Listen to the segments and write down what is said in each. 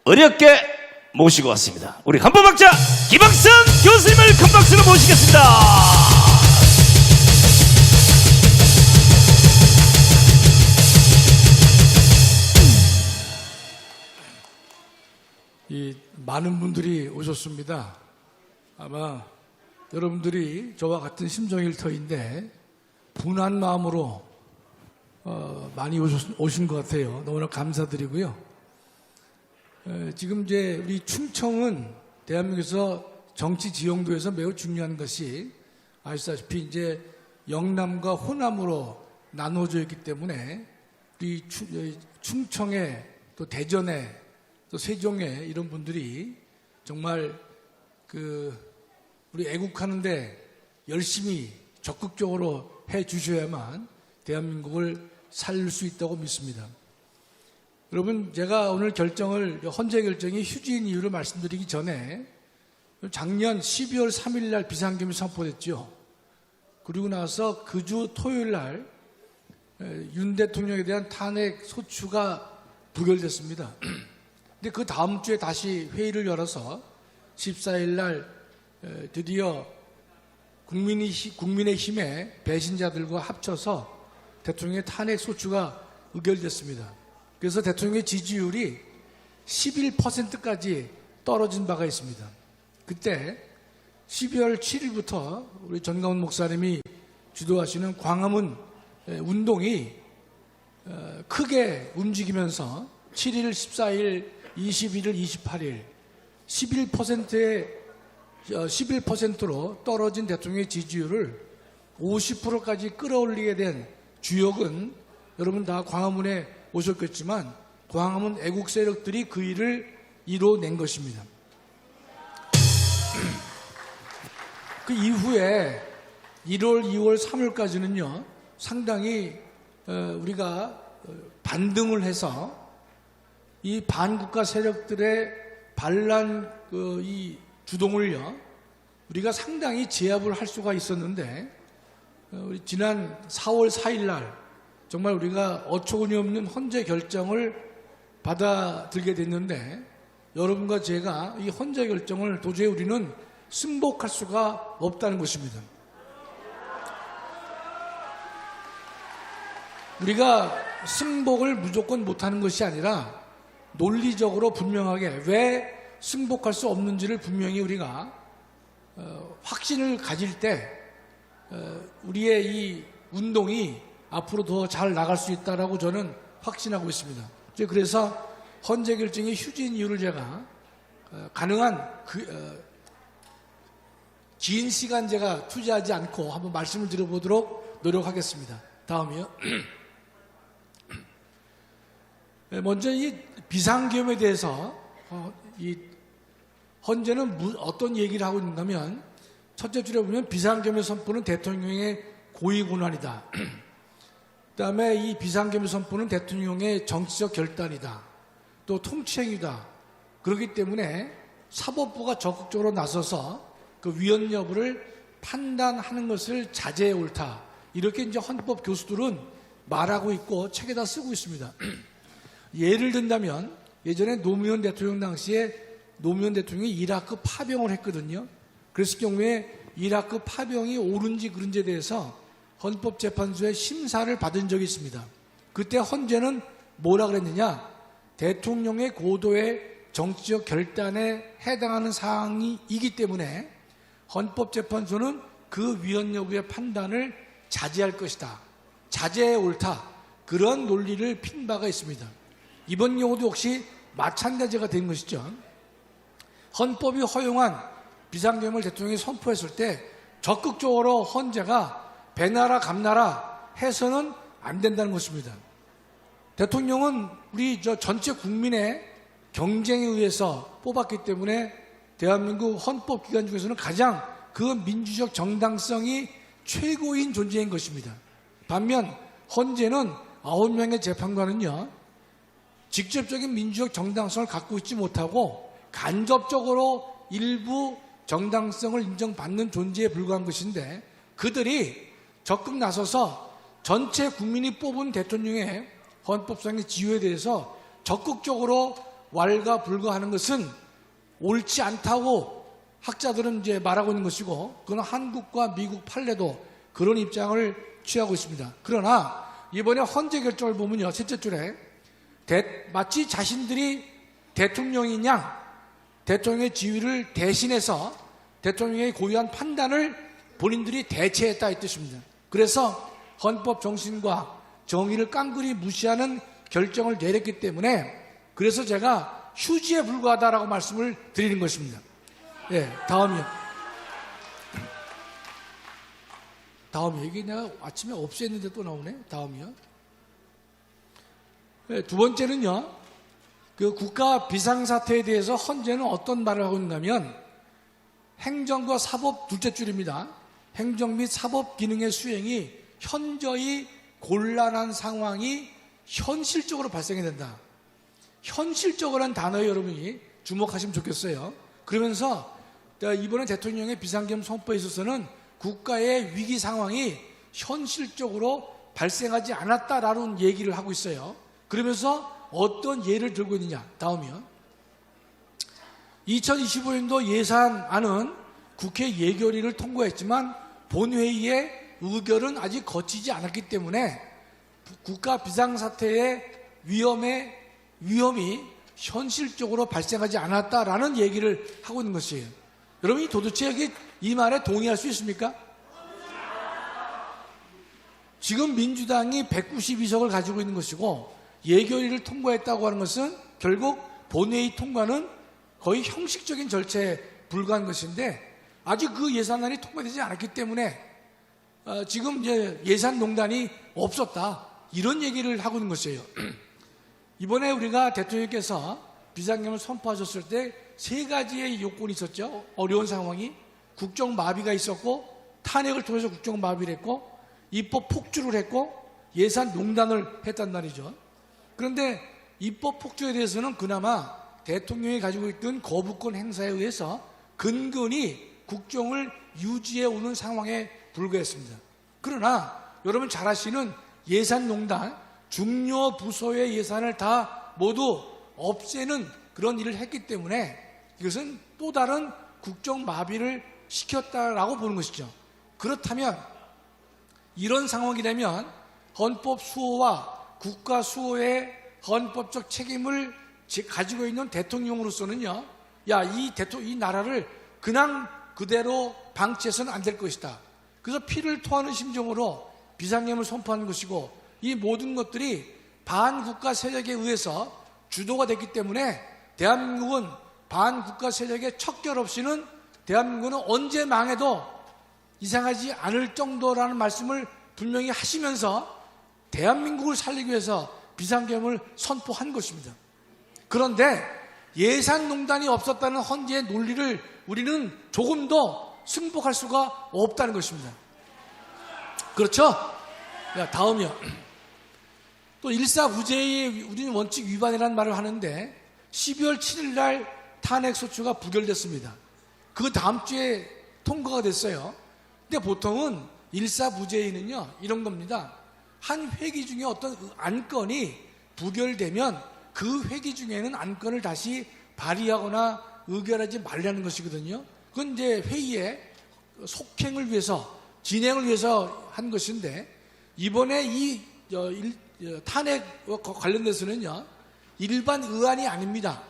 어렵게 모시고 왔습니다. 우리 헌법학자 김학선 교수님을 큰 박수로 모시겠습니다. 많은 분들이 오셨습니다. 아마 여러분들이 저와 같은 심정일 터인데 분한 마음으로 많이 오신 것 같아요. 너무나 감사드리고요. 지금 이제 우리 충청은 대한민국에서 정치 지형도에서 매우 중요한 것이 아시다시피 이제 영남과 호남으로 나누어져 있기 때문에 우리 충청에 또 대전에 또 세종에 이런 분들이 정말 우리 애국하는데 열심히 적극적으로 해 주셔야만 대한민국을 살릴 수 있다고 믿습니다. 여러분, 제가 오늘 헌재 결정이 휴지인 이유를 말씀드리기 전에 작년 12월 3일 날 비상계엄이 선포됐죠. 그리고 나서 그 주 토요일 날 윤 대통령에 대한 탄핵 소추가 부결됐습니다. 근데 그 다음 주에 다시 회의를 열어서 14일 날 드디어 국민의힘의 배신자들과 합쳐서 대통령의 탄핵 소추가 의결됐습니다. 그래서 대통령의 지지율이 11%까지 떨어진 바가 있습니다. 그때 12월 7일부터 우리 전가훈 목사님이 주도하시는 광화문 운동이 크게 움직이면서 7일, 14일, 21일, 28일 11%로 떨어진 대통령의 지지율을 50%까지 끌어올리게 된 주역은 여러분 다 광화문에 오셨겠지만 광화문 애국 세력들이 그 일을 이뤄낸 것입니다. 그 이후에 1월, 2월, 3월까지는요 상당히 우리가 반등을 해서 이 반국가 세력들의 반란 이 주동을요 우리가 상당히 제압을 할 수가 있었는데 우리 지난 4월 4일 날 정말 우리가 어처구니 없는 헌재 결정을 받아들게 됐는데 여러분과 제가 이 헌재 결정을 도저히 우리는 승복할 수가 없다는 것입니다. 우리가 승복을 무조건 못하는 것이 아니라 논리적으로 분명하게 왜 승복할 수 없는지를 분명히 우리가 확신을 가질 때 우리의 이 운동이 앞으로 더 잘 나갈 수 있다라고 저는 확신하고 있습니다. 그래서 헌재 결정이 휴지인 이유를 제가 가능한 긴 시간 제가 투자하지 않고 한번 말씀을 드려보도록 노력하겠습니다. 다음이요. 먼저 이 비상계엄에 대해서 이 헌재는 어떤 얘기를 하고 있는가 하면 첫째 줄에 보면 비상계엄의 선포는 대통령의 고위권한이다. 그 다음에 이 비상계엄의 선포는 대통령의 정치적 결단이다. 또 통치행위다. 그렇기 때문에 사법부가 적극적으로 나서서 그 위헌 여부를 판단하는 것을 자제해 옳다. 이렇게 이제 헌법 교수들은 말하고 있고 책에다 쓰고 있습니다. 예를 든다면 예전에 노무현 대통령 당시에 노무현 대통령이 이라크 파병을 했거든요. 그랬을 경우에 이라크 파병이 옳은지 그른지에 대해서 헌법재판소의 심사를 받은 적이 있습니다. 그때 헌재는 뭐라 그랬느냐? 대통령의 고도의 정치적 결단에 해당하는 사항이기 때문에 헌법재판소는 그 위헌 여부의 판단을 자제할 것이다. 자제해 옳다. 그런 논리를 핀 바가 있습니다. 이번 경우도 역시 마찬가지가 된 것이죠. 헌법이 허용한 비상계엄을 대통령이 선포했을 때 적극적으로 헌재가 배나라 감나라 해서는 안 된다는 것입니다. 대통령은 우리 전체 국민의 경쟁에 의해서 뽑았기 때문에 대한민국 헌법기관 중에서는 가장 그 민주적 정당성이 최고인 존재인 것입니다. 반면 헌재는 9명의 재판관은요 직접적인 민주적 정당성을 갖고 있지 못하고 간접적으로 일부 정당성을 인정받는 존재에 불과한 것인데 그들이 적극 나서서 전체 국민이 뽑은 대통령의 헌법상의 지위에 대해서 적극적으로 왈가불가하는 것은 옳지 않다고 학자들은 이제 말하고 있는 것이고, 그건 한국과 미국 판례도 그런 입장을 취하고 있습니다. 그러나 이번에 헌재 결정을 보면요, 셋째 줄에 마치 자신들이 대통령인 양 대통령의 지위를 대신해서 대통령의 고유한 판단을 본인들이 대체했다 이 뜻입니다. 그래서 헌법 정신과 정의를 깡그리 무시하는 결정을 내렸기 때문에, 그래서 제가 휴지에 불과하다라고 말씀을 드리는 것입니다. 예, 다음이요. 이게 내가 아침에 없앴는데 또 나오네. 다음이요. 예, 두 번째는요, 그 국가 비상사태에 대해서 헌재는 어떤 말을 하고 있냐면, 행정과 사법 둘째 줄입니다. 행정 및 사법 기능의 수행이 현저히 곤란한 상황이 현실적으로 발생이 된다. 현실적으로는 단어에 여러분이 주목하시면 좋겠어요. 그러면서 이번에 대통령의 비상계엄 선포에 있어서는 국가의 위기 상황이 현실적으로 발생하지 않았다라는 얘기를 하고 있어요. 그러면서 어떤 예를 들고 있느냐. 다음이요. 2025년도 예산안은 국회 예결위를 통과했지만 본회의의 의결은 아직 거치지 않았기 때문에 국가 비상사태의 위험이 현실적으로 발생하지 않았다라는 얘기를 하고 있는 것이에요. 여러분이 도대체 이 말에 동의할 수 있습니까? 지금 민주당이 192석을 가지고 있는 것이고 예결위를 통과했다고 하는 것은 결국 본회의 통과는 거의 형식적인 절차에 불과한 것인데, 아직 그 예산안이 통과되지 않았기 때문에 지금 이제 예산농단이 없었다, 이런 얘기를 하고 있는 것이에요. 이번에 우리가 대통령께서 비상계엄을 선포하셨을 때 세 가지의 요건이 있었죠. 어려운 상황이 국정마비가 있었고, 탄핵을 통해서 국정마비를 했고, 입법 폭주를 했고, 예산농단을 했단 말이죠. 그런데 입법 폭주에 대해서는 그나마 대통령이 가지고 있던 거부권 행사에 의해서 근근히 국정을 유지해 오는 상황에 불과했습니다. 그러나 여러분 잘 아시는 예산농단, 중요 부서의 예산을 다 모두 없애는 그런 일을 했기 때문에 이것은 또 다른 국정마비를 시켰다라고 보는 것이죠. 그렇다면 이런 상황이 되면 헌법 수호와 국가 수호의 헌법적 책임을 가지고 있는 대통령으로서는요, 이 나라를 그냥 그대로 방치해서는 안 될 것이다. 그래서 피를 토하는 심정으로 비상계엄을 선포하는 것이고, 이 모든 것들이 반국가 세력에 의해서 주도가 됐기 때문에 대한민국은 반국가 세력의 척결 없이는 대한민국은 언제 망해도 이상하지 않을 정도라는 말씀을 분명히 하시면서 대한민국을 살리기 위해서 비상계엄을 선포한 것입니다. 그런데 예산농단이 없었다는 헌재의 논리를 우리는 조금도 승복할 수가 없다는 것입니다. 그렇죠? 다음이요. 또 일사부재의 우리는 원칙 위반이라는 말을 하는데 12월 7일 날 탄핵소추가 부결됐습니다. 그 다음 주에 통과가 됐어요. 근데 보통은 일사부재에는요, 이런 겁니다. 한 회기 중에 어떤 안건이 부결되면 그 회기 중에는 안건을 다시 발의하거나 의결하지 말라는 것이거든요. 그건 이제 회의의 속행을 위해서, 진행을 위해서 한 것인데, 이번에 이 탄핵과 관련돼서는요, 일반 의안이 아닙니다.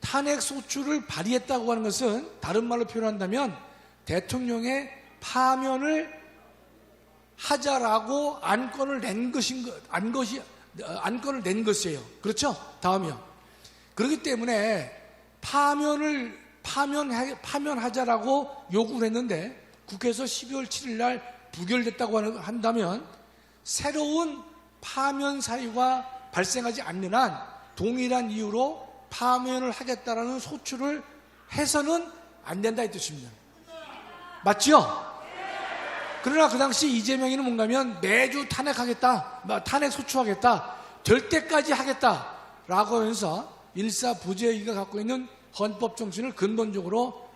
탄핵 소추를 발의했다고 하는 것은 다른 말로 표현한다면 대통령의 파면을 하자라고 안건을 낸 것이에요. 그렇죠? 다음이요. 그렇기 때문에 파면하자라고 요구를 했는데 국회에서 12월 7일 날 부결됐다고 한다면 새로운 파면 사유가 발생하지 않는 한 동일한 이유로 파면을 하겠다라는 소추를 해서는 안 된다 이 뜻입니다. 맞죠? 그러나 그 당시 이재명이는 뭔가면 매주 탄핵하겠다, 탄핵 소추하겠다, 될 때까지 하겠다라고 하면서 일사부재의가 갖고 있는 헌법 정신을 근본적으로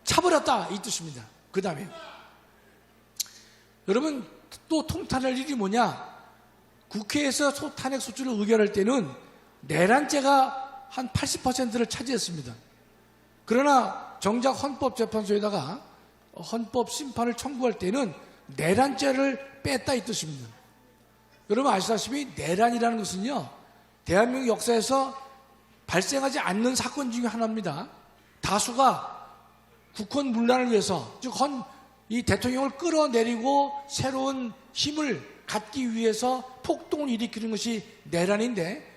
차버렸다 이 뜻입니다. 그 다음에 여러분 또 통탄할 일이 뭐냐? 국회에서 탄핵 소추를 의결할 때는 내란죄가 한 80%를 차지했습니다. 그러나 정작 헌법재판소에다가 헌법 심판을 청구할 때는 내란죄를 뺐다 이 뜻입니다. 여러분 아시다시피 내란이라는 것은요, 대한민국 역사에서 발생하지 않는 사건 중에 하나입니다. 다수가 국헌 문란을 위해서, 즉 이 대통령을 끌어내리고 새로운 힘을 갖기 위해서 폭동을 일으키는 것이 내란인데,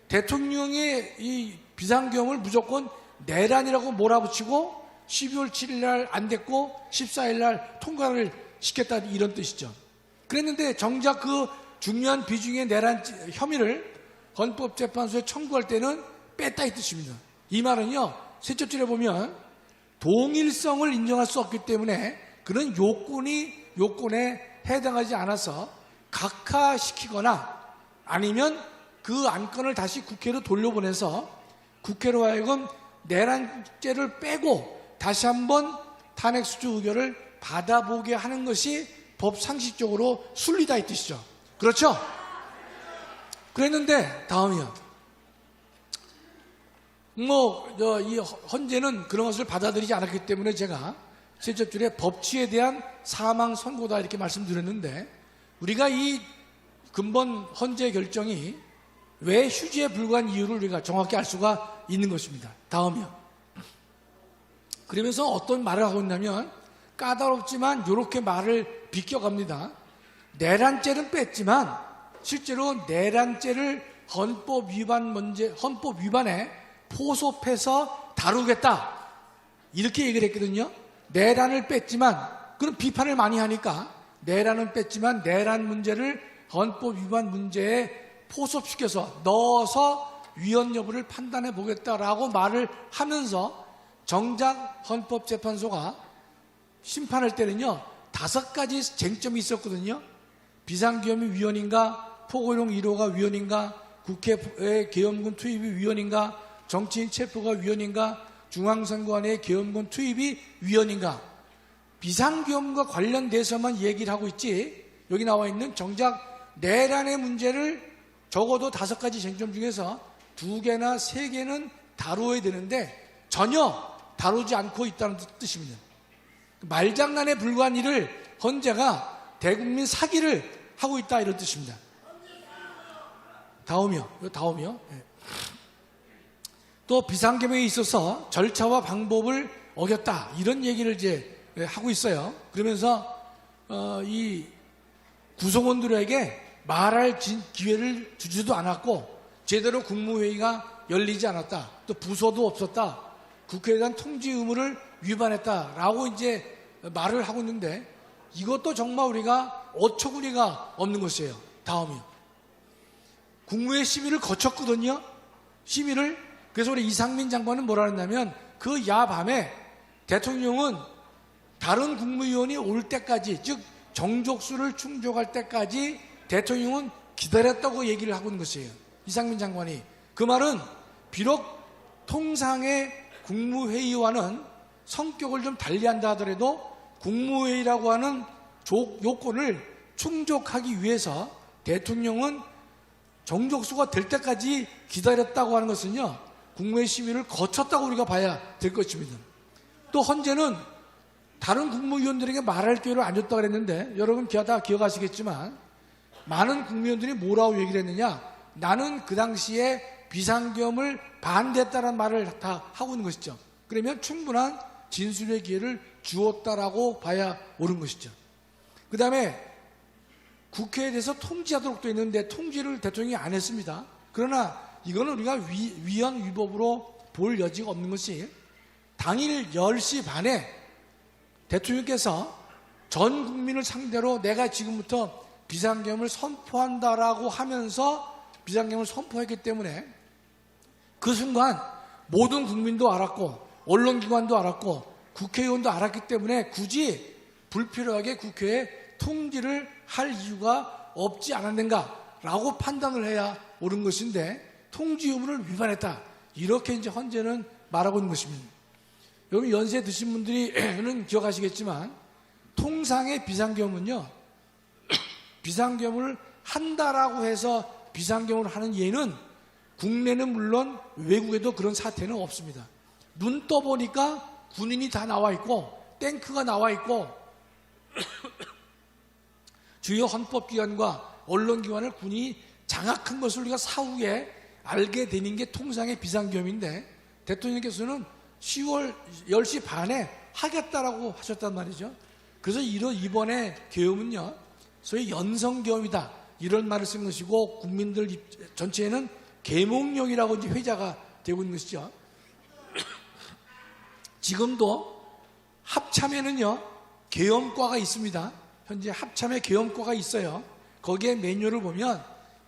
대통령의 이 비상계엄을 무조건 내란이라고 몰아붙이고 12월 7일 날 안 됐고 14일 날 통과를 시켰다 이런 뜻이죠. 그랬는데 정작 그 중요한 비중의 내란 혐의를 헌법재판소에 청구할 때는 뺐다 이 뜻입니다. 이 말은요, 세 줄에 보면 동일성을 인정할 수 없기 때문에 그런 요건에 해당하지 않아서 각하시키거나 아니면 그 안건을 다시 국회로 돌려보내서 국회로 하여금 내란죄를 빼고 다시 한번 탄핵수주 의결을 받아보게 하는 것이 법상식적으로 순리다 이 뜻이죠. 그렇죠? 그랬는데 다음이요. 이 헌재는 그런 것을 받아들이지 않았기 때문에 제가 세 줄에 법치에 대한 사망 선고다 이렇게 말씀드렸는데, 우리가 이 근본 헌재 결정이 왜 휴지에 불과한 이유를 우리가 정확히 알 수가 있는 것입니다. 다음이요. 그러면서 어떤 말을 하고 있냐면, 까다롭지만 이렇게 말을 비껴갑니다. 내란죄는 뺐지만 실제로 내란죄를 헌법 위반에 포섭해서 다루겠다 이렇게 얘기를 했거든요. 내란을 뺐지만, 그런 비판을 많이 하니까 내란은 뺐지만 내란 문제를 헌법 위반 문제에 포섭시켜서 넣어서 위헌 여부를 판단해 보겠다라고 말을 하면서, 정작 헌법재판소가 심판할 때는요 5가지 쟁점이 있었거든요. 비상계엄이 위헌인가, 포고용 1호가 위헌인가, 국회의 계엄군 투입이 위헌인가, 정치인 체포가 위헌인가, 중앙선관위의 계엄군 투입이 위헌인가. 비상계엄과 관련돼서만 얘기를 하고 있지, 여기 나와 있는 정작 내란의 문제를 적어도 5가지 쟁점 중에서 2개나 3개는 다루어야 되는데 전혀 다루지 않고 있다는 뜻입니다. 말장난에 불과한 일을 헌재가 대국민 사기를 하고 있다 이런 뜻입니다. 다음이요. 네. 또 비상계엄에 있어서 절차와 방법을 어겼다 이런 얘기를 이제 하고 있어요. 그러면서 이 구성원들에게 말할 기회를 주지도 않았고 제대로 국무회의가 열리지 않았다. 또 부서도 없었다. 국회에 대한 통지 의무를 위반했다라고 이제 말을 하고 있는데, 이것도 정말 우리가 어처구니가 없는 것이에요. 다음이요. 국무회의 심의를 거쳤거든요. 심의를. 그래서 우리 이상민 장관은 뭐라 했냐면, 그 야밤에 대통령은 다른 국무위원이 올 때까지, 즉 정족수를 충족할 때까지 대통령은 기다렸다고 얘기를 하고 있는 것이에요. 이상민 장관이. 그 말은 비록 통상의 국무회의와는 성격을 좀 달리한다 하더라도 국무회의라고 하는 요건을 충족하기 위해서 대통령은 정족수가 될 때까지 기다렸다고 하는 것은요, 국무회의 심의를 거쳤다고 우리가 봐야 될 것입니다. 또 헌재는 다른 국무위원들에게 말할 기회를 안 줬다고 그랬는데, 여러분 다 기억하시겠지만 많은 국무위원들이 뭐라고 얘기를 했느냐, 나는 그 당시에 비상계엄을 반대했다는 말을 다 하고 있는 것이죠. 그러면 충분한 진술의 기회를 주었다라고 봐야 옳은 것이죠. 그 다음에 국회에 대해서 통지하도록 되어 있는데 통지를 대통령이 안 했습니다. 그러나 이거는 우리가 위헌 위법으로 볼 여지가 없는 것이, 당일 10시 반에 대통령께서 전 국민을 상대로 내가 지금부터 비상계엄을 선포한다라고 하면서 비상계엄을 선포했기 때문에 그 순간 모든 국민도 알았고 언론기관도 알았고 국회의원도 알았기 때문에 굳이 불필요하게 국회에 통지를 할 이유가 없지 않았는가라고 판단을 해야 옳은 것인데, 통지 의무를 위반했다 이렇게 이제 헌재는 말하고 있는 것입니다. 여러분 연세 드신 분들이는 기억하시겠지만, 통상의 비상계엄은요, 비상계엄을 한다라고 해서 비상계엄을 하는 예는 국내는 물론 외국에도 그런 사태는 없습니다. 눈 떠보니까 군인이 다 나와 있고 탱크가 나와 있고 주요 헌법기관과 언론기관을 군이 장악한 것을 우리가 사후에 알게 되는 게 통상의 비상계엄인데 대통령께서는 10월 10시 반에 하겠다라고 하셨단 말이죠. 그래서 이번에 계엄은요 소위 연성계엄이다 이런 말을 쓴 것이고 국민들 전체에는 계몽령이라고 이제 회자가 되고 있는 것이죠. 지금도 합참에는요 계엄과가 있습니다. 현재 합참에 계엄과가 있어요. 거기에 매뉴얼을 보면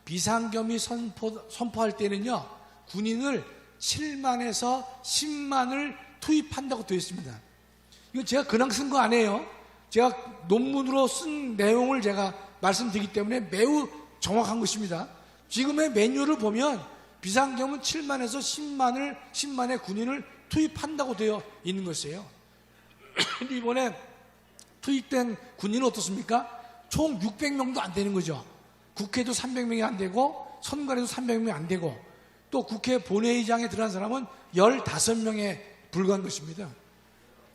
비상계엄이 선포할 때는요 군인을 7만에서 10만을 투입한다고 되어 있습니다. 이거 제가 그냥 쓴 거 아니에요. 제가 논문으로 쓴 내용을 제가 말씀드리기 때문에 매우 정확한 것입니다. 지금의 매뉴얼을 보면 비상계엄은 7만에서 10만의 군인을 투입한다고 되어 있는 것이에요. 근데 이번에 투입된 군인은 어떻습니까? 총 600명도 안 되는 거죠. 국회도 300명이 안 되고 선관에도 300명이 안 되고 또 국회 본회의장에 들어간 사람은 15명에 불과한 것입니다.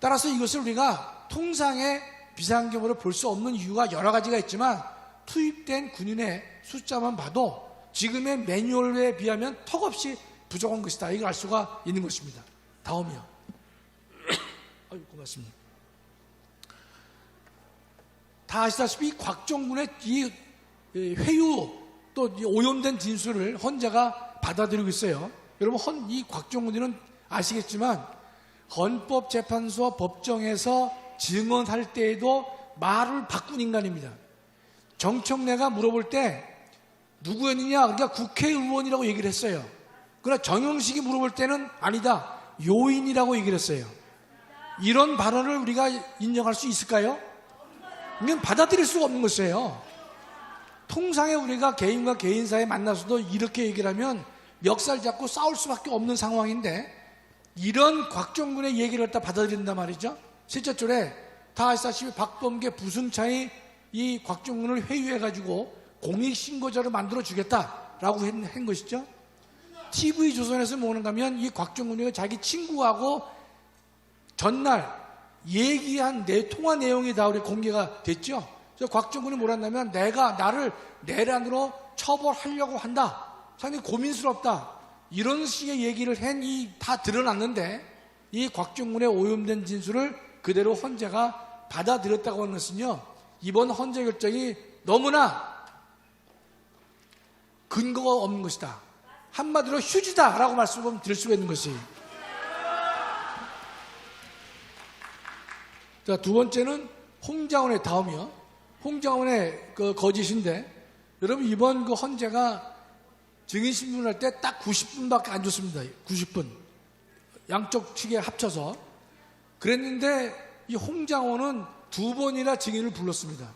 따라서 이것을 우리가 통상의 비상계엄으로 볼 수 없는 이유가 여러 가지가 있지만 투입된 군인의 숫자만 봐도 지금의 매뉴얼에 비하면 턱없이 부족한 것이다. 이걸 알 수가 있는 것입니다. 다음이요. 고맙습니다. 다 아시다시피 곽종군의 이 회유 또 오염된 진술을 헌재가 받아들이고 있어요. 여러분 이 곽종군이는 아시겠지만 헌법재판소 법정에서 증언할 때에도 말을 바꾼 인간입니다. 정청래가 물어볼 때 누구였느냐? 그러니까 국회의원이라고 얘기를 했어요. 그러나 정영식이 물어볼 때는 아니다. 요인이라고 얘기를 했어요. 이런 발언을 우리가 인정할 수 있을까요? 이건 받아들일 수가 없는 것이에요. 통상에 우리가 개인과 개인 사이에 만나서도 이렇게 얘기를 하면 멱살 잡고 싸울 수밖에 없는 상황인데 이런 곽종군의 얘기를 갖다 받아들인단 말이죠. 셋째 줄에 다 아시다시피 박범계 부승차이 이 곽종군을 회유해가지고 공익신고자로 만들어주겠다라고 한 것이죠. TV조선에서 뭐는가 하면 이 곽종군이 자기 친구하고 전날 얘기한 통화 내용이 다 우리 공개가 됐죠. 그래서 곽종군이 뭐라 했냐면 내가 나를 내란으로 처벌하려고 한다. 상당히 고민스럽다. 이런 식의 얘기를 다 드러났는데 이 곽종군의 오염된 진술을 그대로 헌재가 받아들였다고 하는 것은요. 이번 헌재 결정이 너무나 근거가 없는 것이다. 한마디로 휴지다라고 말씀을 드릴 수가 있는 것이. 자, 두 번째는 홍장원의 다음이요. 홍장원의 그 거짓인데 여러분 이번 그 헌재가 증인신문을 할 때 딱 90분밖에 안 줬습니다. 90분. 양쪽 측에 합쳐서. 그랬는데 이 홍장원은 2번이나 증인을 불렀습니다.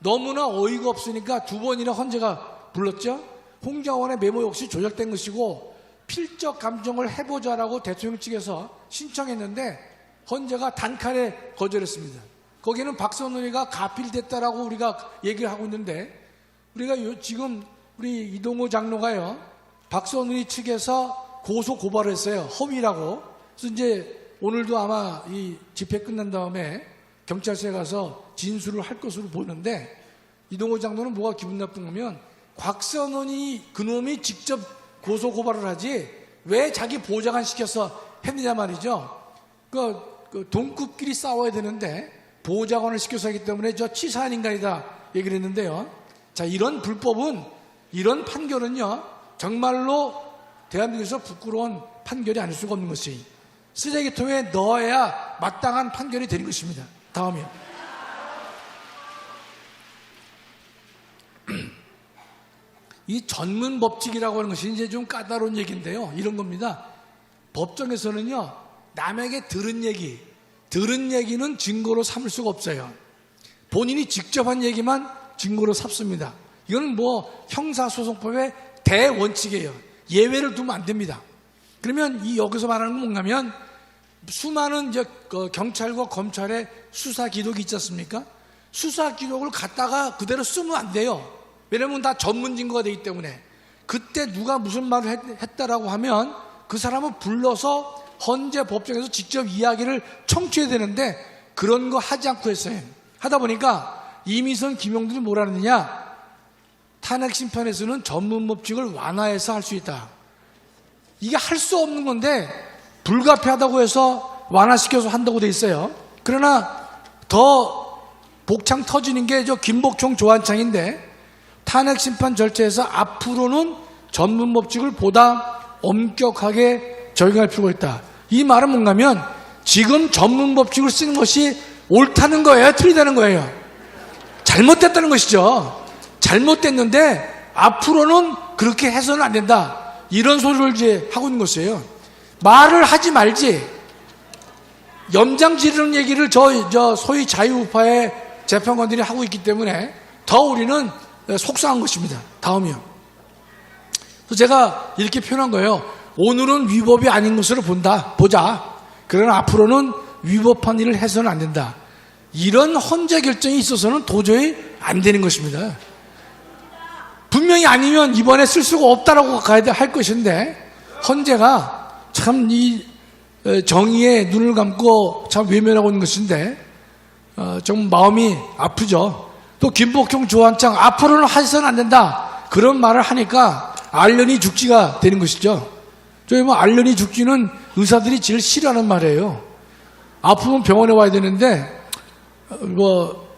너무나 어이가 없으니까 2번이나 헌재가 불렀죠. 홍장원의 메모 역시 조작된 것이고 필적 감정을 해보자라고 대통령 측에서 신청했는데 헌재가 단칼에 거절했습니다. 거기에는 박선원이가 가필됐다라고 우리가 얘기를 하고 있는데 우리가 지금 우리 이동호 장로가요 박선원이 측에서 고소 고발을 했어요. 허위라고. 그래서 이제 오늘도 아마 이 집회 끝난 다음에 경찰서에 가서 진술을 할 것으로 보이는데 이동호 장로는 뭐가 기분 나쁜 거면 곽선원이 그놈이 직접 고소 고발을 하지 왜 자기 보좌관 시켜서 했느냐 말이죠. 그 동급끼리 싸워야 되는데 보좌관을 시켜서 하기 때문에 저 치사한 인간이다 얘기를 했는데요. 자, 이런 불법은 이런 판결은요 정말로 대한민국에서 부끄러운 판결이 아닐 수가 없는 것이 쓰레기통에 넣어야 마땅한 판결이 되는 것입니다. 다음이요. 이 전문 법칙이라고 하는 것이 이제 좀 까다로운 얘기인데요. 이런 겁니다. 법정에서는요, 남에게 들은 얘기는 증거로 삼을 수가 없어요. 본인이 직접 한 얘기만 증거로 삼습니다. 이거는 뭐 형사소송법의 대원칙이에요. 예외를 두면 안 됩니다. 그러면 여기서 말하는 건 뭔가면 수많은 경찰과 검찰의 수사 기록이 있지 않습니까? 수사 기록을 갖다가 그대로 쓰면 안 돼요. 왜냐면 다 전문 증거가 되기 때문에. 그때 누가 무슨 말을 했다라고 하면 그 사람을 불러서 헌재 법정에서 직접 이야기를 청취해야 되는데 그런 거 하지 않고 했어요. 하다 보니까 이미선, 김용들이 뭐라 그러느냐, 탄핵 심판에서는 전문 법칙을 완화해서 할 수 있다. 이게 할 수 없는 건데 불가피하다고 해서 완화시켜서 한다고 돼 있어요. 그러나 더 복창 터지는 게 저 김복총 조한창인데, 탄핵 심판 절차에서 앞으로는 전문 법칙을 보다 엄격하게 적용할 필요가 있다. 이 말은 뭔가면 지금 전문 법칙을 쓰는 것이 옳다는 거예요, 틀리다는 거예요? 잘못됐다는 것이죠. 잘못됐는데 앞으로는 그렇게 해서는 안 된다, 이런 소리를 이제 하고 있는 것이에요. 말을 하지 말지 염장 지르는 얘기를 저 소위 자유우파의 재판관들이 하고 있기 때문에 더 우리는 속상한 것입니다. 다음이요. 그래서 제가 이렇게 표현한 거예요. 오늘은 위법이 아닌 것으로 보자. 그러나 앞으로는 위법한 일을 해서는 안 된다. 이런 헌재 결정이 있어서는 도저히 안 되는 것입니다. 분명히 아니면 이번에 쓸 수가 없다라고 가야 할 것인데, 헌재가 참 이 정의에 눈을 감고 참 외면하고 있는 것인데 좀 마음이 아프죠. 또 김복총, 조한창 앞으로는 해서는 안 된다, 그런 말을 하니까 알련히 죽지가 되는 것이죠. 저희 뭐 알련히 죽지는 의사들이 제일 싫어하는 말이에요. 아프면 병원에 와야 되는데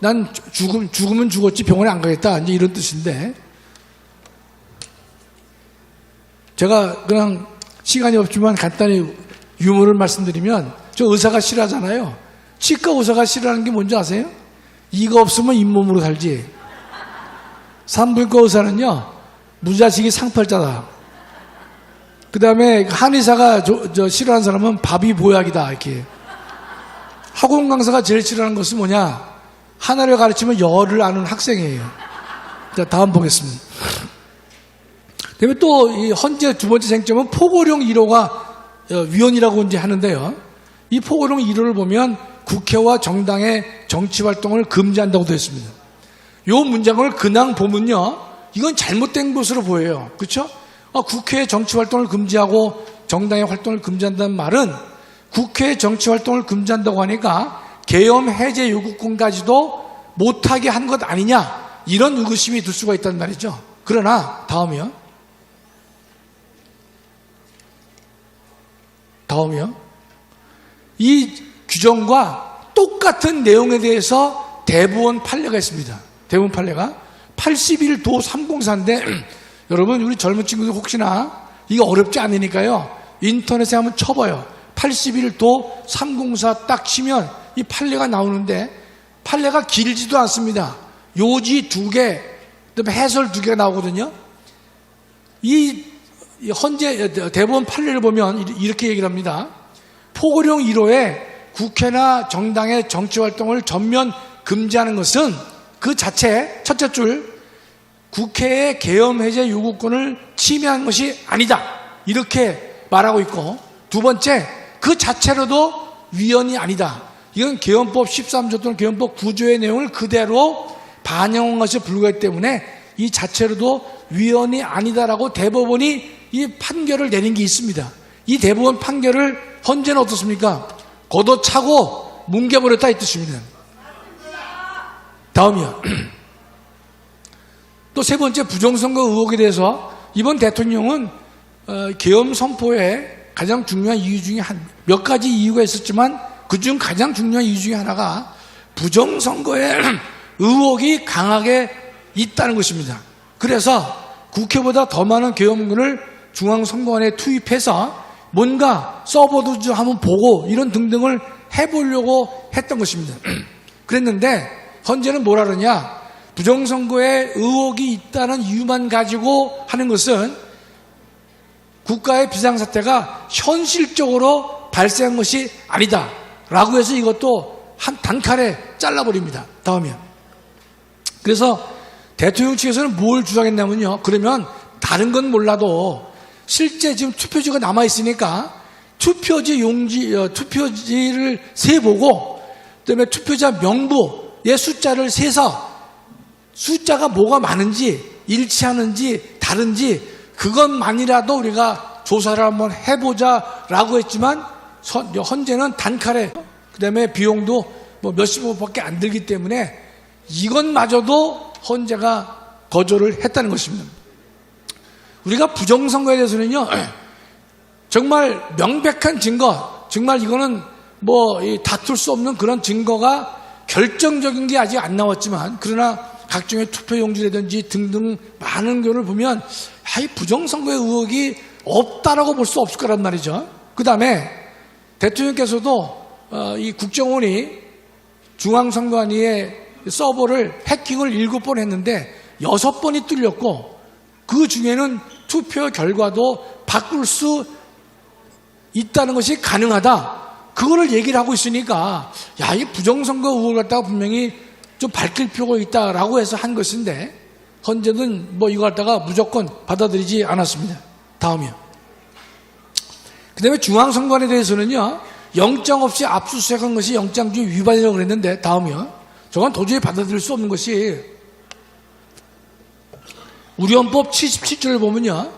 난 죽으면 죽었지 병원에 안 가겠다, 이제 이런 뜻인데, 제가 그냥 시간이 없지만 간단히 유머를 말씀드리면, 저 의사가 싫어하잖아요. 치과 의사가 싫어하는 게 뭔지 아세요? 이가 없으면 잇몸으로 살지. 산부인과 의사는요, 무자식이 상팔자다. 그 다음에 한의사가 싫어하는 사람은 밥이 보약이다, 이렇게. 학원 강사가 제일 싫어하는 것은 뭐냐? 하나를 가르치면 열을 아는 학생이에요. 자, 다음 보겠습니다. 그다음에 또 이 헌재 두 번째 쟁점은 포고령 1호가 위헌이라고 이제 하는데요. 이 포고령 1호를 보면 국회와 정당의 정치 활동을 금지한다고 되어 있습니다. 이 문장을 그냥 보면요, 이건 잘못된 것으로 보여요. 그렇죠? 국회의 정치 활동을 금지하고 정당의 활동을 금지한다는 말은 국회의 정치 활동을 금지한다고 하니까 계엄 해제 요구권까지도 못하게 한 것 아니냐, 이런 의구심이 들 수가 있단 말이죠. 그러나 다음이요. 이 규정과 똑같은 내용에 대해서 대법원 판례가 있습니다. 대법원 판례가 81도 304인데 여러분, 우리 젊은 친구들 혹시나 이거 어렵지 않으니까요, 인터넷에 한번 쳐봐요. 81도 304 딱 치면 이 판례가 나오는데, 판례가 길지도 않습니다. 요지 2개, 그다음에 해설 2개가 나오거든요. 이 헌재 대법원 판례를 보면 이렇게 얘기를 합니다. 포고령 1호에 국회나 정당의 정치활동을 전면 금지하는 것은 그 자체, 첫째 줄, 국회의 계엄 해제 요구권을 침해한 것이 아니다, 이렇게 말하고 있고, 두 번째, 그 자체로도 위헌이 아니다. 이건 계엄법 13조 또는 계엄법 9조의 내용을 그대로 반영한 것이 불구하기 때문에 이 자체로도 위헌이 아니다라고 대법원이 이 판결을 내린 게 있습니다. 이 대법원 판결을 헌재는 어떻습니까? 걷어차고 뭉개버렸다, 이 뜻입니다. 다음이요. 또 세 번째, 부정선거 의혹에 대해서 이번 대통령은 계엄 선포에 가장 중요한 이유 중에 몇 가지 이유가 있었지만 그중 가장 중요한 이유 중에 하나가 부정선거에 의혹이 강하게 있다는 것입니다. 그래서 국회보다 더 많은 계엄군을 중앙선거원에 투입해서 뭔가 서버도 좀 한번 보고 이런 등등을 해보려고 했던 것입니다. 그랬는데 헌재는 뭐라 그러냐, 부정선거에 의혹이 있다는 이유만 가지고 하는 것은 국가의 비상사태가 현실적으로 발생한 것이 아니다 라고 해서 이것도 한 단칼에 잘라버립니다. 다음이요. 그래서 대통령 측에서는 뭘 주장했냐면요, 그러면 다른 건 몰라도 실제 지금 투표지가 남아있으니까 투표지를 세보고, 그다음에 투표자 명부의 숫자를 세서 숫자가 뭐가 많은지, 일치하는지 다른지 그것만이라도 우리가 조사를 한번 해보자라고 했지만 헌재는 단칼에 그다음에 비용도 뭐 몇십억밖에 안 들기 때문에 이것마저도 헌재가 거절을 했다는 것입니다. 우리가 부정선거에 대해서는요 정말 명백한 증거, 정말 이거는 뭐 다툴 수 없는 그런 증거가 결정적인 게 아직 안 나왔지만, 그러나 각종의 투표용지라든지 등등 많은 경우를 보면 이 부정선거의 의혹이 없다라고 볼 수 없을 거란 말이죠. 그 다음에 대통령께서도 이 국정원이 중앙선관위의 서버를 해킹을 7번 했는데 6번이 뚫렸고, 그 중에는 투표 결과도 바꿀 수 있다는 것이 가능하다, 그거를 얘기를 하고 있으니까 이 부정선거 의혹을 갖다가 분명히 좀 밝힐 필요가 있다라고 해서 한 것인데, 헌재는 뭐 이거 갖다가 무조건 받아들이지 않았습니다. 다음이요. 그 다음에 중앙선관위에 대해서는요 영장 없이 압수수색한 것이 영장주의 위반이라고 그랬는데, 다음이요. 저건 도저히 받아들일 수 없는 것이, 우리 헌법 77조를 보면요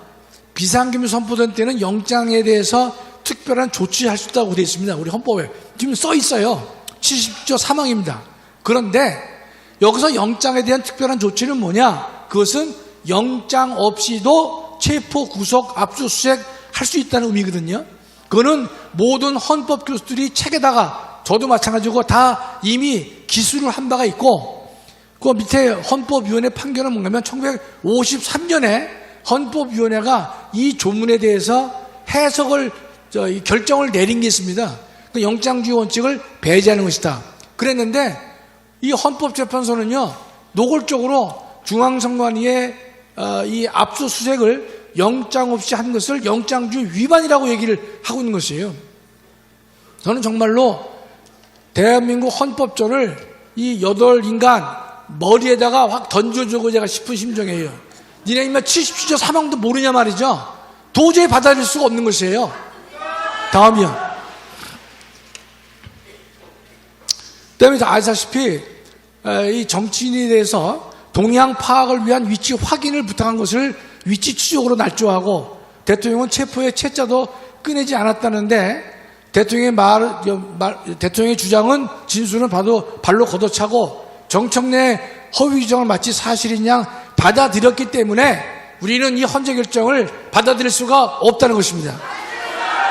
비상금이 선포된 때는 영장에 대해서 특별한 조치할 수 있다고 되어 있습니다. 우리 헌법에 지금 써 있어요. 70조 3항입니다. 그런데 여기서 영장에 대한 특별한 조치는 뭐냐? 그것은 영장 없이도 체포, 구속, 압수수색 할 수 있다는 의미거든요. 그거는 모든 헌법 교수들이 책에다가, 저도 마찬가지고 다 이미 기술을 한 바가 있고, 그 밑에 헌법위원회 판결은 뭔가면 1953년에 헌법위원회가 이 조문에 대해서 해석을 결정을 내린 게 있습니다. 그 영장주의 원칙을 배제하는 것이다 그랬는데, 이 헌법재판소는요 노골적으로 중앙선관위의 이 압수수색을 영장 없이 한 것을 영장주의 위반이라고 얘기를 하고 있는 것이에요. 저는 정말로 대한민국 헌법조를 이 8인간 머리에다가 확 던져주고자 싶은 심정이에요. 니네 인마 77조 3항도 모르냐 말이죠. 도저히 받아들일 수가 없는 것이에요. 다음이요. 그다음에 아시다시피 이 정치인에 대해서 동향 파악을 위한 위치 확인을 부탁한 것을 위치 추적으로 날조하고, 대통령은 체포의 채자도 꺼내지 않았다는데, 대통령의 주장은 진술은 발로 걷어차고 정청래 허위 규정을 마치 사실인 양 받아들였기 때문에 우리는 이 헌재 결정을 받아들일 수가 없다는 것입니다.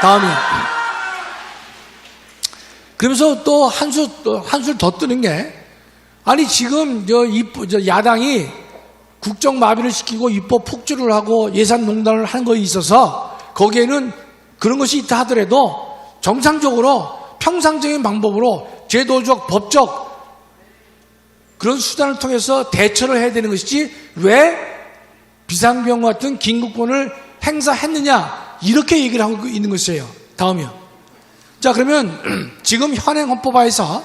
다음이요. 그러면서 또 한술 더 뜨는 게, 아니 지금 야당이 국정 마비를 시키고 입법 폭주를 하고 예산 농단을 한 거에 있어서 거기에는 그런 것이 있다 하더라도 정상적으로 평상적인 방법으로 제도적, 법적 그런 수단을 통해서 대처를 해야 되는 것이지, 왜 비상경 같은 긴급권을 행사했느냐, 이렇게 얘기를 하고 있는 것이에요. 다음이요. 자, 그러면 지금 현행 헌법하에서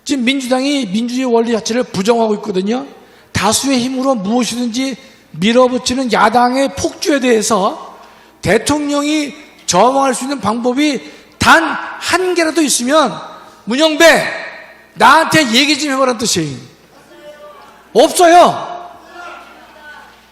지금 민주당이 민주주의 원리 자체를 부정하고 있거든요. 다수의 힘으로 무엇이든지 밀어붙이는 야당의 폭주에 대해서 대통령이 저항할 수 있는 방법이 단 한 개라도 있으면, 문영배 나한테 얘기 좀 해보라는 뜻이에요. 없어요.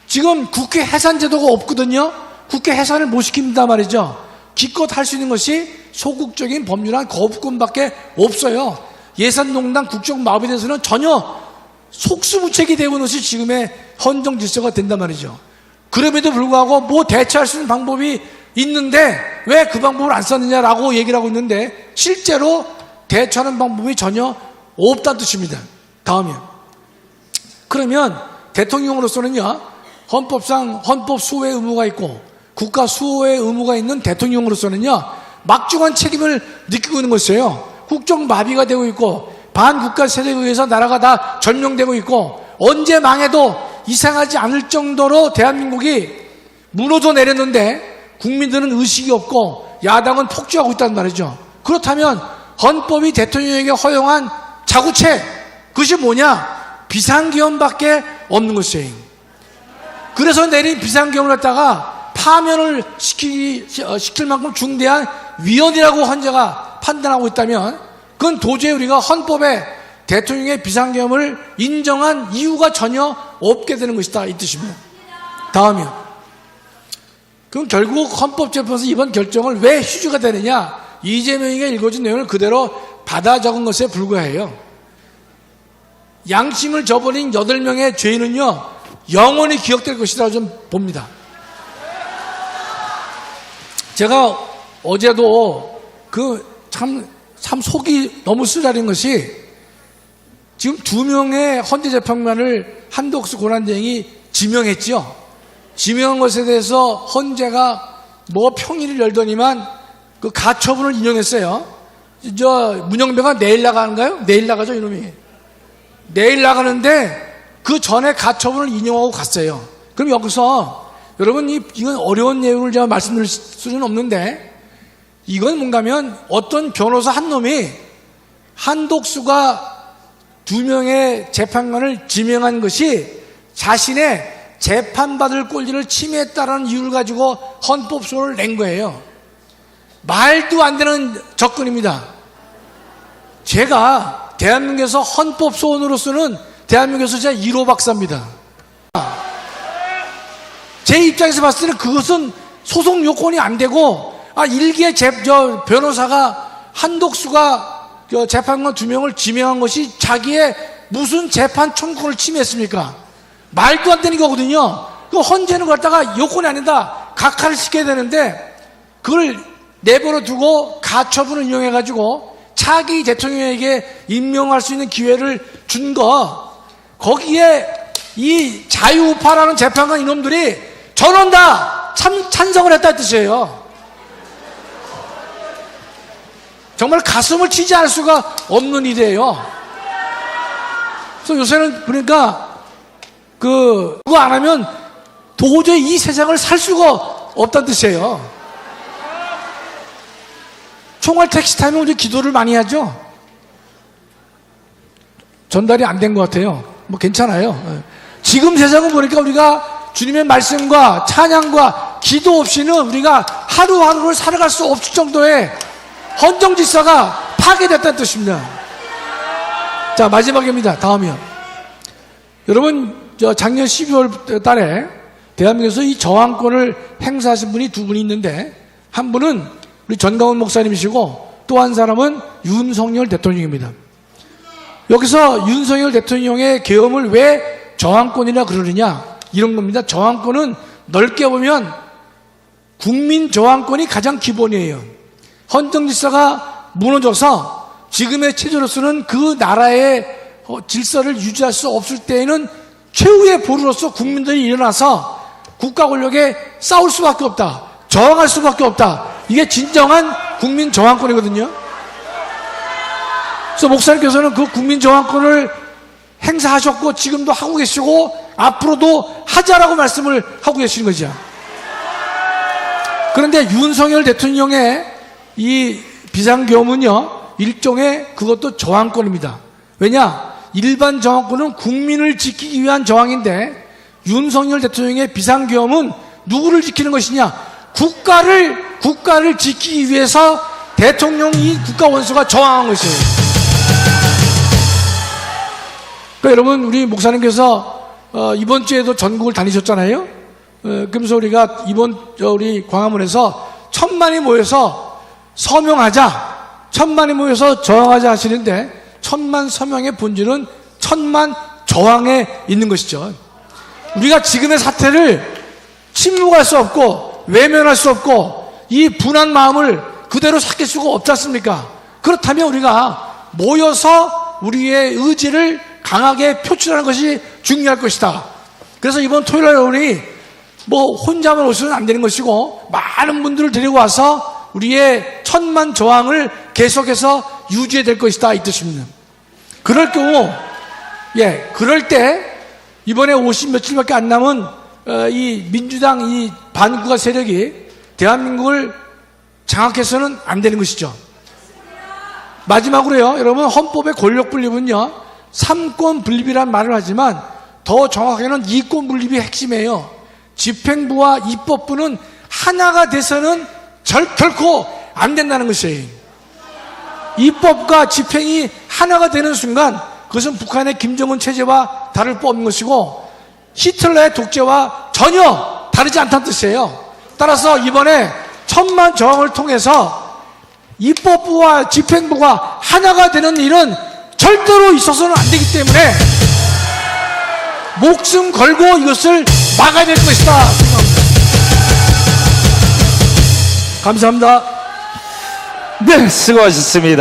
지금 국회 해산 제도가 없거든요. 국회 해산을 못 시킵니다 말이죠. 기껏 할 수 있는 것이 소극적인 법률안 거부권밖에 없어요. 예산농단 국정 마비에 대해서는 전혀 속수무책이 되고 있는 것이 지금의 헌정 질서가 된단 말이죠. 그럼에도 불구하고 뭐 대처할 수 있는 방법이 있는데 왜 그 방법을 안 썼느냐라고 얘기를 하고 있는데, 실제로 대처하는 방법이 전혀 없다는 뜻입니다. 다음이요. 그러면 대통령으로서는요 헌법상 헌법 수호의 의무가 있고 국가 수호의 의무가 있는 대통령으로서는요 막중한 책임을 느끼고 있는 것이에요. 국정 마비가 되고 있고 반국가 세력에 의해서 나라가 다 점령되고 있고, 언제 망해도 이상하지 않을 정도로 대한민국이 무너져 내렸는데 국민들은 의식이 없고 야당은 폭주하고 있단 말이죠. 그렇다면 헌법이 대통령에게 허용한 자구책, 그것이 뭐냐? 비상계엄밖에 없는 것이에요. 그래서 내린 비상계엄을 갖다가 파면을 시킬 만큼 중대한 위헌이라고 헌재가 판단하고 있다면, 그건 도저히 우리가 헌법에 대통령의 비상계엄을 인정한 이유가 전혀 없게 되는 것이다, 이 뜻입니다. 다음이요. 그럼 결국 헌법재판소 이번 결정을 왜 휴지가 되느냐? 이재명이가 읽어준 내용을 그대로 받아 적은 것에 불과해요. 양심을 저버린 8명의 죄인은요, 영원히 기억될 것이라고 좀 봅니다. 제가 어제도 참 속이 너무 쓰라린 것이, 지금 2명의 헌재재판관을 한덕수 권한대행이 지명했죠. 지명한 것에 대해서 헌재가 뭐 평일을 열더니만 그 가처분을 인용했어요. 문영배가 내일 나가는가요? 내일 나가죠, 이놈이. 내일 나가는데 그 전에 가처분을 인용하고 갔어요. 그럼 여기서 여러분, 이건 어려운 내용을 제가 말씀드릴 수는 없는데, 이건 뭔가면 어떤 변호사 한 놈이 한독수가 2명의 재판관을 지명한 것이 자신의 재판받을 권리를 침해했다라는 이유를 가지고 헌법소를 낸 거예요. 말도 안 되는 접근입니다. 제가 대한민국에서 헌법소원으로서는 대한민국에서 제가 1호 박사입니다. 제 입장에서 봤을 때는 그것은 소송 요건이 안 되고, 일개 변호사가 한독수가 재판관 2명을 지명한 것이 자기의 무슨 재판 청구권을 침해했습니까? 말도 안 되는 거거든요. 그 헌재는 갖다가 요건이 아니다, 각하를 시켜야 되는데, 그걸 내버려 두고 가처분을 이용해가지고 차기 대통령에게 임명할 수 있는 기회를 준 거, 거기에 이 자유우파라는 재판관 이놈들이 전원 다 찬성을 했다는 뜻이에요. 정말 가슴을 치지 않을 수가 없는 일이에요. 그래서 요새는 그러니까 그거 안 하면 도저히 이 세상을 살 수가 없다는 뜻이에요. 총알 택시 타면 우리 기도를 많이 하죠. 전달이 안 된 것 같아요. 뭐 괜찮아요. 지금 세상은 보니까 우리가 주님의 말씀과 찬양과 기도 없이는 우리가 하루하루를 살아갈 수 없을 정도의 헌정질서가 파괴됐다는 뜻입니다. 자, 마지막입니다. 다음이요. 여러분, 작년 12월 달에 대한민국에서 이 저항권을 행사하신 분이 2분이 있는데, 한 분은 우리 전광훈 목사님이시고 또 한 사람은 윤석열 대통령입니다. 여기서 윤석열 대통령의 계엄을 왜 저항권이라 그러느냐, 이런 겁니다. 저항권은 넓게 보면 국민 저항권이 가장 기본이에요. 헌정질서가 무너져서 지금의 체제로서는 그 나라의 질서를 유지할 수 없을 때에는 최후의 보루로서 국민들이 일어나서 국가 권력에 싸울 수밖에 없다, 저항할 수밖에 없다. 이게 진정한 국민 저항권이거든요. 그래서 목사님께서는 그 국민 저항권을 행사하셨고 지금도 하고 계시고 앞으로도 하자라고 말씀을 하고 계시는 거죠. 그런데 윤석열 대통령의 이 비상계엄은요, 일종의 그것도 저항권입니다. 왜냐? 일반 저항권은 국민을 지키기 위한 저항인데, 윤석열 대통령의 비상계엄은 누구를 지키는 것이냐? 국가를 지키기 위해서 대통령이 국가 원수가 저항한 것이에요. 그러니까 여러분, 우리 목사님께서 이번 주에도 전국을 다니셨잖아요. 그러면서 우리가 우리 광화문에서 1000만이 모여서 서명하자, 1000만이 모여서 저항하자 하시는데, 1000만 서명의 본질은 1000만 저항에 있는 것이죠. 우리가 지금의 사태를 침묵할 수 없고 외면할 수 없고 이 분한 마음을 그대로 삭힐 수가 없지 않습니까? 그렇다면 우리가 모여서 우리의 의지를 강하게 표출하는 것이 중요할 것이다. 그래서 이번 토요일에 우리 혼자만 오시면 안 되는 것이고, 많은 분들을 데리고 와서 우리의 1000만 저항을 계속해서 유지해야 될 것이다, 이 뜻입니다. 그럴 경우, 그럴 때 이번에 50 며칠밖에 안 남은 이 민주당 이 반국가 세력이 대한민국을 장악해서는 안 되는 것이죠. 마지막으로요, 여러분, 헌법의 권력 분립은요, 삼권 분립이란 말을 하지만 더 정확하게는 이권 분립이 핵심이에요. 집행부와 입법부는 하나가 돼서는 결코 안 된다는 것이에요. 입법과 집행이 하나가 되는 순간 그것은 북한의 김정은 체제와 다를 바 없는 것이고 히틀러의 독재와 전혀 다르지 않다는 뜻이에요. 따라서 이번에 천만 저항을 통해서 입법부와 집행부가 하나가 되는 일은 절대로 있어서는 안 되기 때문에 목숨 걸고 이것을 막아야 될 것이다 생각합니다. 감사합니다. 네, 수고하셨습니다.